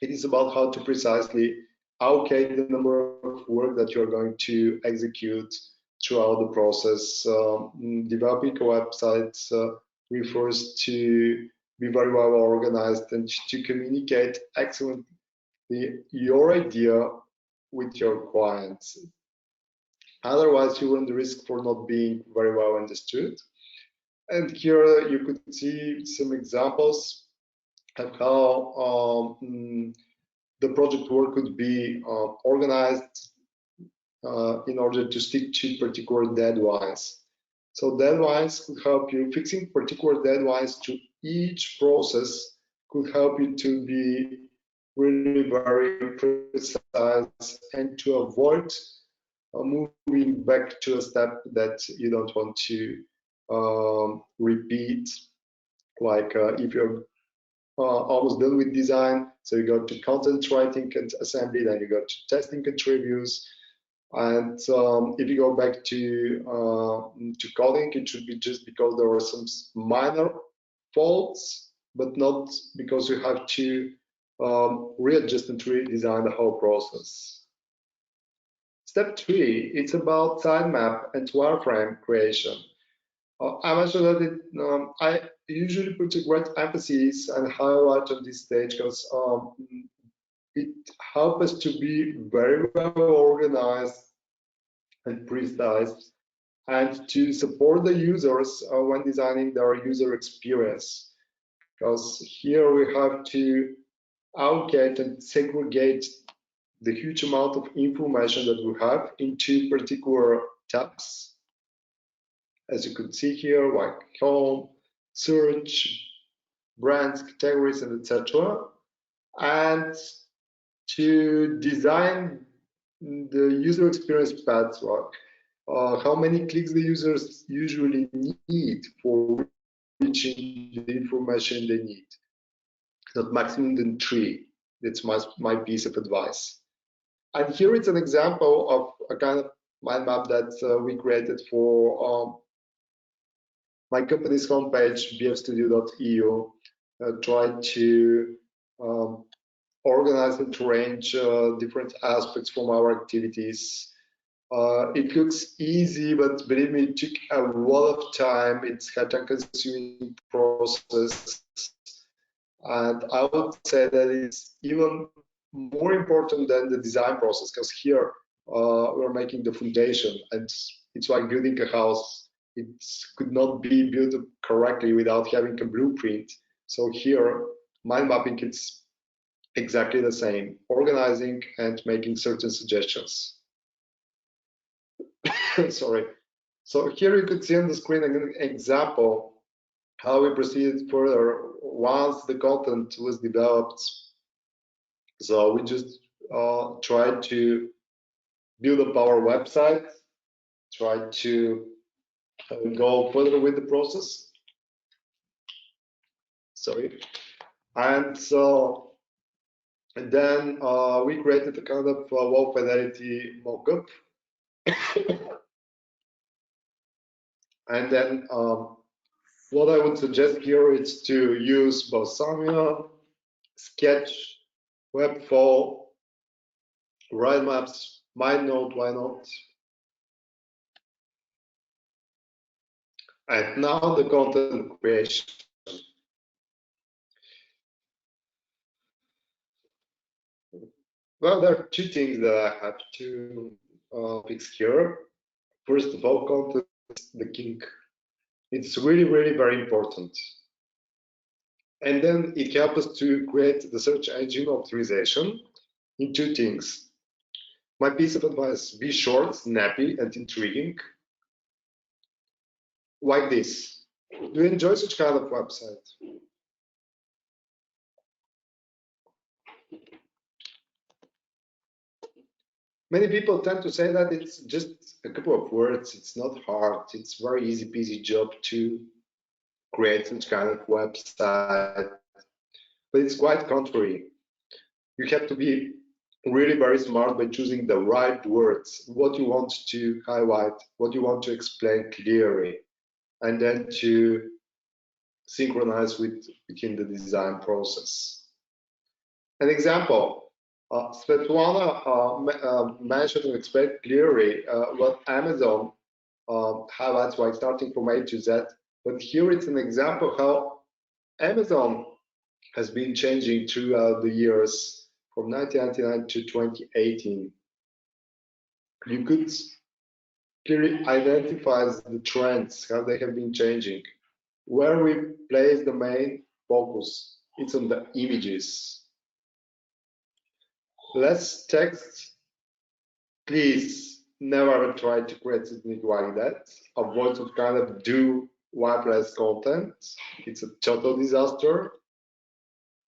It is about how to precisely allocate the number of work that you're going to execute throughout the process. Developing a website refers to be very well organized and to communicate excellently your idea with your clients. Otherwise, you run the risk for not being very well understood. And here you could see some examples of how the project work could be organized in order to stick to particular deadlines. So deadlines could help you. Fixing particular deadlines to each process could help you to be really very precise and to avoid moving back to a step that you don't want to repeat. Like if you're almost done with design, so you go to content writing and assembly, then you go to testing and reviews. And if you go back to coding, it should be just because there are some minor faults, but not because you have to readjust and redesign the whole process. Step 3, it's about sitemap and wireframe creation. I mentioned that I usually put a great emphasis and highlight on this stage because it helps us to be very well organized and precise and to support the users when designing their user experience. Because here we have to allocate and segregate the huge amount of information that we have into particular tabs. As you could see here, like home, search, brands, categories, and etc. And to design the user experience paths, like how many clicks the users usually need for reaching the information they need. Not maximum than 3. That's my piece of advice. And here it's an example of a kind of mind map that we created for my company's homepage, bfstudio.eu. Tried to organize and arrange different aspects from our activities. It looks easy, but believe me, it took a lot of time. It's a time-consuming process, and I would say that it's even more important than the design process, because here we're making the foundation, and it's like building a house. It could not be built correctly without having a blueprint. So here, mind mapping, it's exactly the same, organizing and making certain suggestions. Sorry. So here you could see on the screen an example how we proceeded further once the content was developed. So we just tried to build up our website, tried to go further with the process. Sorry. And so and then we created a kind of low fidelity mockup. And then what I would suggest here is to use Balsamia, Sketch, Webflow, Ride Maps, MindNote, why not? And now the content creation. Well, there are two things that I have to fix here. First of all, content is the king. It's really, really very important. And then it helps us to create the search engine optimization in two things. My piece of advice, be short, snappy, and intriguing. Like this. Do you enjoy such kind of website? Many people tend to say that it's just a couple of words, it's not hard, it's very easy peasy job to create such kind of website, but it's quite contrary. You have to be really very smart by choosing the right words, what you want to highlight, what you want to explain clearly, and then to synchronize within the design process. An example, Svetlana mentioned and explained clearly what Amazon highlights while starting from A to Z, but here it's an example how Amazon has been changing throughout the years from 1999 to 2018. You could clearly identify the trends, how they have been changing. Where we place the main focus, it's on the images. Less text, please never try to create something like that. Avoid some kind of do wipe less content. It's a total disaster.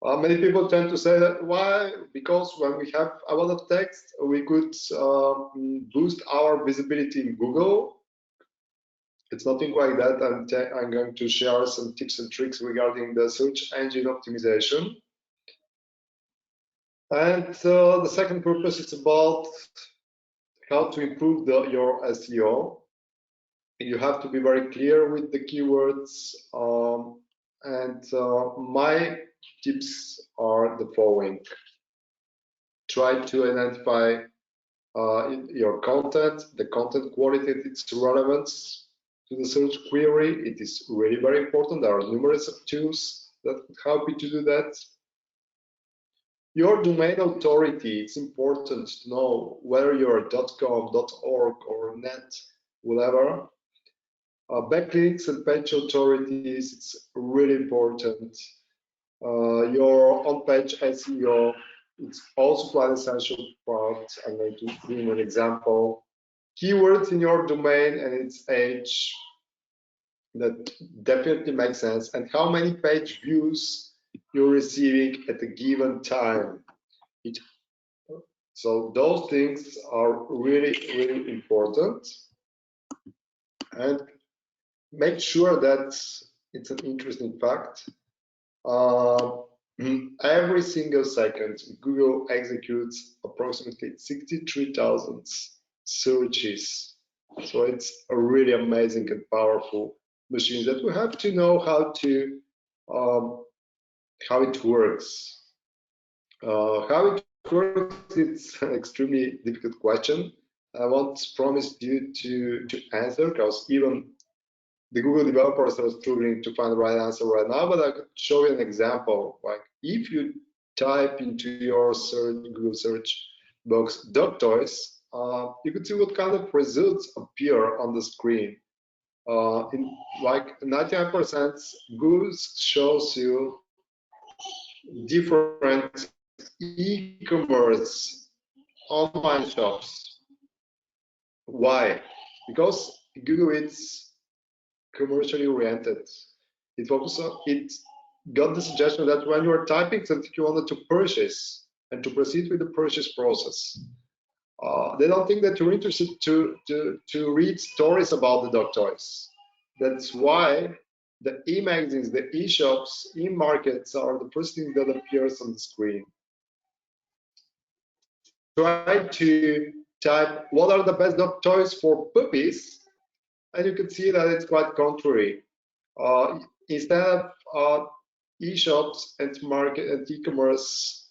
Many people tend to say that why? Because when we have a lot of text, we could boost our visibility in Google. It's nothing like that. I'm going to share some tips and tricks regarding the search engine optimization. And the second purpose is about how to improve your SEO. You have to be very clear with the keywords. My tips are the following. Try to identify your content, the content quality, its relevance to the search query. It is really very important. There are numerous tools that help you to do that. Your domain authority, it's important to know whether you're .com, .org, or .net, whatever. Backlinks and page authorities, it's really important. Your on-page SEO, it's also quite essential part. I'm going to give you an example. Keywords in your domain and its age, that definitely makes sense. And how many page views you're receiving at a given time. So those things are really, really important. And make sure that it's an interesting fact. Every single second, Google executes approximately 63,000 searches. So it's a really amazing and powerful machine that we have to know how it works. How it works, it's an extremely difficult question. I won't promise you to answer, because even the Google developers are struggling to find the right answer right now, but I could show you an example. Like if you type into your Google search box dog toys, you could see what kind of results appear on the screen. In like 99%, Google shows you different e-commerce online shops. Why? Because Google is commercially oriented. It got the suggestion that when you are typing something you wanted to purchase and to proceed with the purchase process, they don't think that you're interested to read stories about the dog toys. That's why the e-magazines, the e-shops, e-markets are the first thing that appears on the screen. Try to type what are the best dog toys for puppies, and you can see that it's quite contrary. Instead of e-shops and market and e-commerce,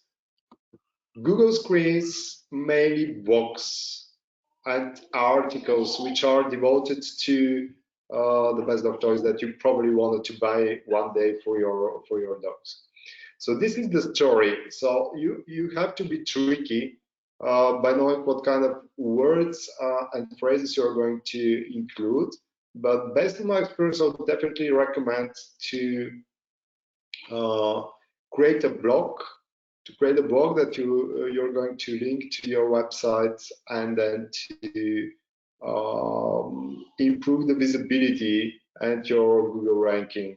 Google screens mainly books and articles which are devoted to the best dog toys that you probably wanted to buy one day for your dogs. So this is the story. So you have to be tricky by knowing what kind of words and phrases you're going to include. But based on my experience, I would definitely recommend to create a blog. To create a blog that you're going to link to your website, and then to improve the visibility and your Google ranking.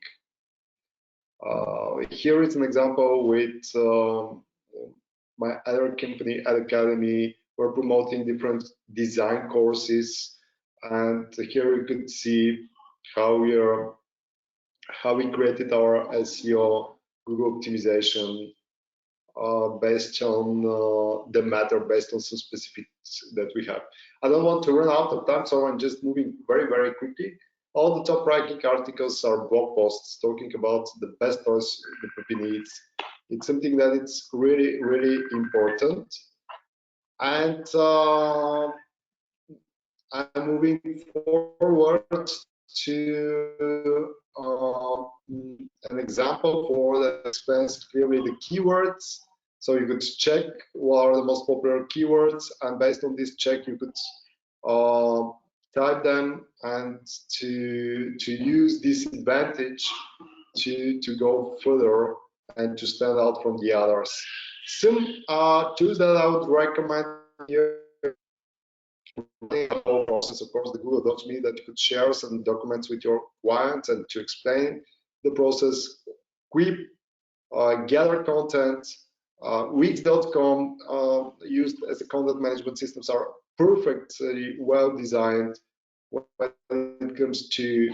Here is an example with my other company, Ed Academy. We're promoting different design courses, and here you could see how we created our SEO Google optimization based on the matter, based on some specifics that we have. I don't want to run out of time, so I'm just moving very, very quickly. All the top ranking articles are blog posts talking about the best toys the puppy needs. It's something that it's really, really important. And I'm moving forward to an example for that explains clearly the keywords. So you could check what are the most popular keywords, and based on this check, you could type them, and to use this advantage to go further and to stand out from the others. Some tools that I would recommend here. The whole process, of course, the Google Docs mean that you could share some documents with your clients and to explain the process. Quip, gather content, Wix.com used as a content management systems are perfectly well designed when it comes to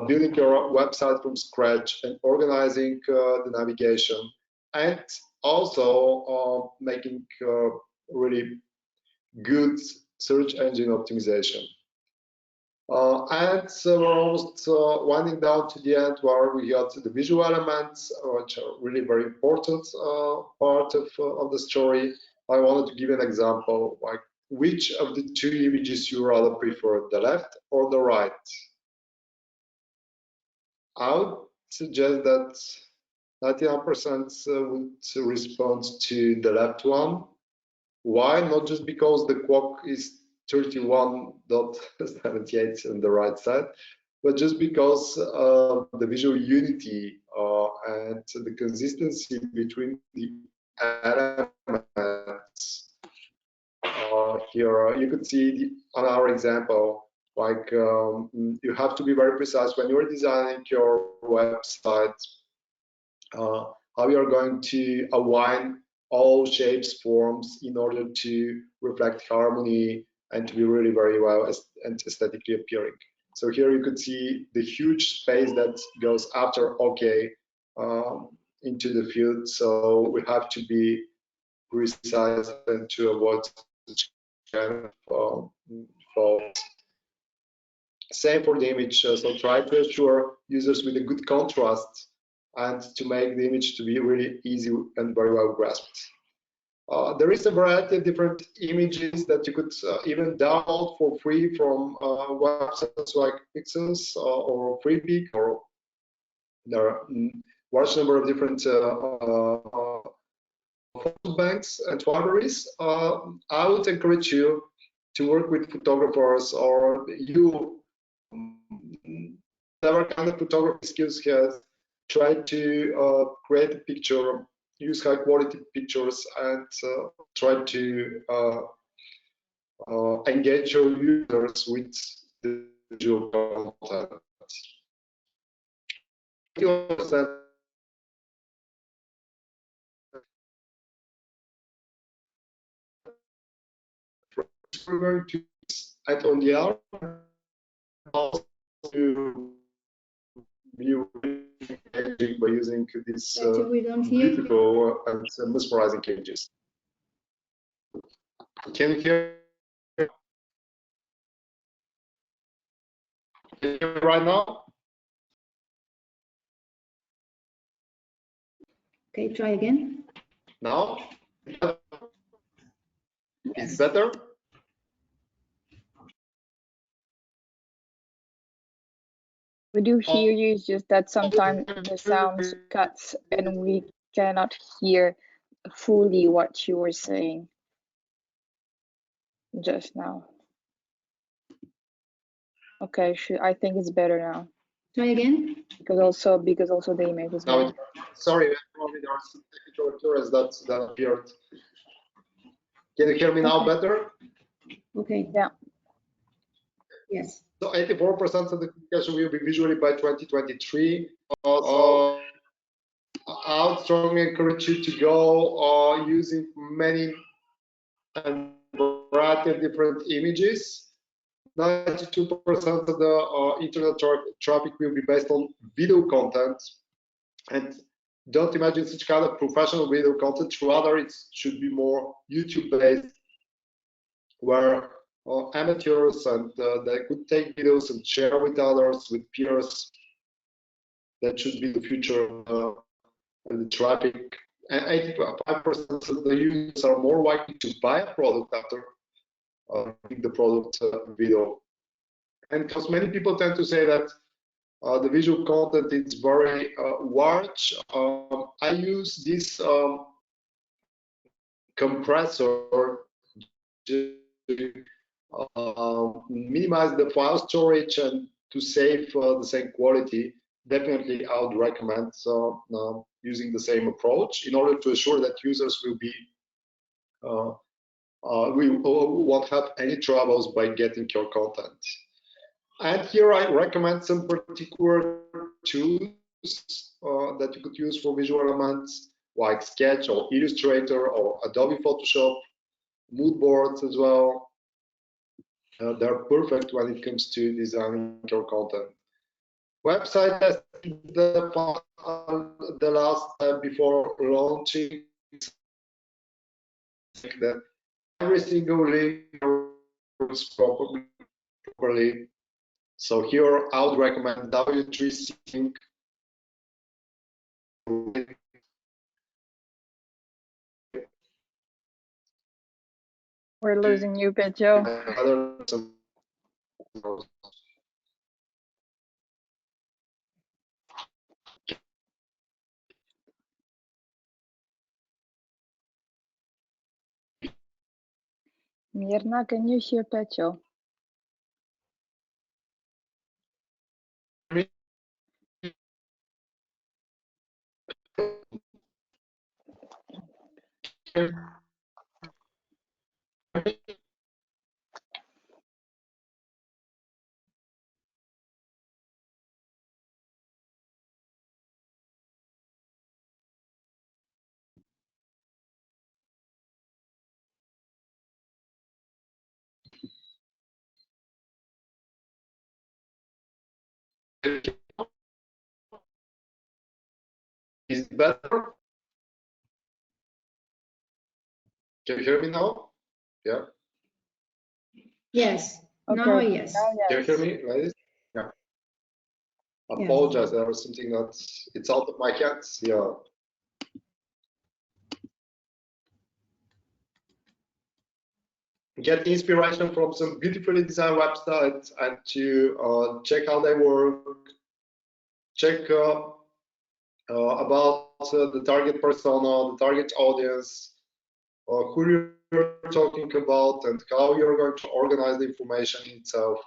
building your website from scratch and organizing the navigation, and also making really good search engine optimization. And so we're almost winding down to the end, where we got the visual elements, which are really very important part of the story. I wanted to give an example, like which of the two images you rather prefer, the left or the right? I would suggest that 91% would respond to the left one. Why? Not just because the clock is 31.78 on the right side, but just because the visual unity and the consistency between the elements. Here you could see on our example, like you have to be very precise when you're designing your website, how you're going to align all shapes, forms in order to reflect harmony and to be really very well and aesthetically appearing. So here you could see the huge space that goes after OK into the field. So we have to be precise and to avoid such kind of faults. Same for the image. So try to assure users with a good contrast and to make the image to be really easy and very well grasped. There is a variety of different images that you could even download for free from websites like Pixels or Freepik, or there are a large number of different photo banks and libraries. I would encourage you to work with photographers, or you, whatever kind of photography skills he has, try to create a picture, use high quality pictures, and try to engage your users with the visual content. We're going to add on the hour also to be engaging by using these beautiful and mesmerizing images. Can you hear me right now? Okay, try again. Now? It's better? We do hear you, it's just that sometimes the sound cuts and we cannot hear fully what you were saying just now. Okay, I think it's better now. Try again. Because also the image is better. Sorry, probably there are some technical errors that appeared. Can you hear me now better? Okay. Yeah. Yes. So 84% of the communication will be visually by 2023. I would strongly encourage you to go using many and variety of different images. 92% of the internet traffic will be based on video content. And don't imagine such kind of professional video content, rather it should be more YouTube based, where amateurs and they could take videos and share with others, with peers. That should be the future of the traffic. And 85% of the users are more likely to buy a product after the product video. And because many people tend to say that the visual content is very large, I use this compressor to minimize the file storage and to save the same quality. Definitely, I would recommend using the same approach in order to ensure that users will be we won't have any troubles by getting your content. And here I recommend some particular tools that you could use for visual elements, like Sketch or Illustrator or Adobe Photoshop, mood boards as well. They're perfect when it comes to designing your content. Website testing the last time before launching, that every single link works properly. So here I would recommend W3C link. We're losing you, Pedro. Mirna, can you hear Pedro? Is it better? Can you hear me now? Yeah. Yes. Okay. Now, yes. Can you hear me, ladies? Yeah. I apologize. There was something that's it's out of my hands. Yeah. Get inspiration from some beautifully designed websites and to check how they work. Check about the target persona, the target audience, who you're talking about, and how you're going to organize the information itself.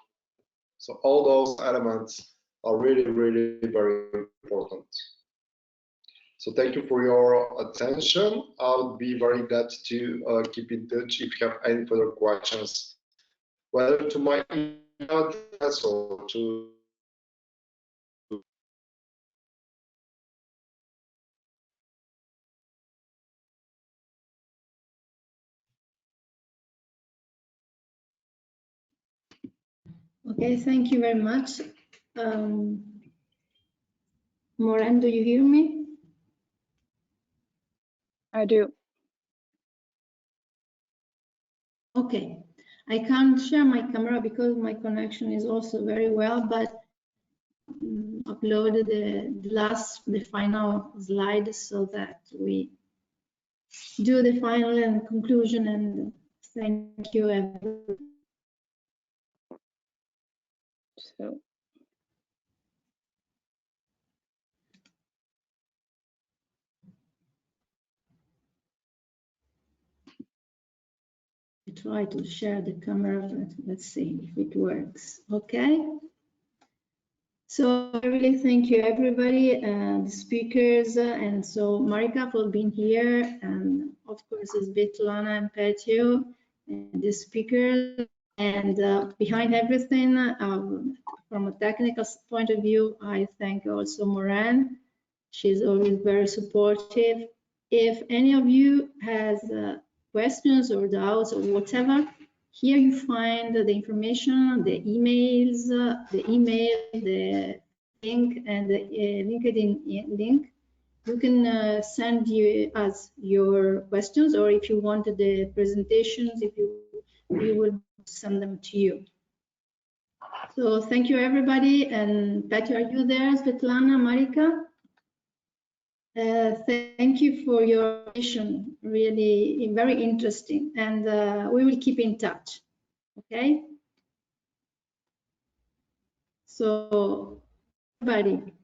So all those elements are really, really very important. So thank you for your attention. I would be very glad to keep in touch if you have any further questions, whether to my email address or to Okay, thank you very much. Moran, do you hear me? I do. Okay, I can't share my camera because my connection is also very well, but uploaded the final slide so that we do the final and conclusion, and thank you everyone. So try to share the camera. Let's see if it works. Okay. So I really thank you, everybody, the speakers, and so Marika for being here, and of course, it's Svetlana and Petio, and the speakers. And behind everything, from a technical point of view, I thank also Moran. She's always very supportive. If any of you has questions or doubts or whatever, here you find the information, the emails, the email, the link, and the LinkedIn link. You can send us your questions, or if you wanted the presentations, we will send them to you. So thank you, everybody. And Petty, are you there? Svetlana, Marika? Thank you for your mission, really very interesting, and we will keep in touch, okay? So, everybody.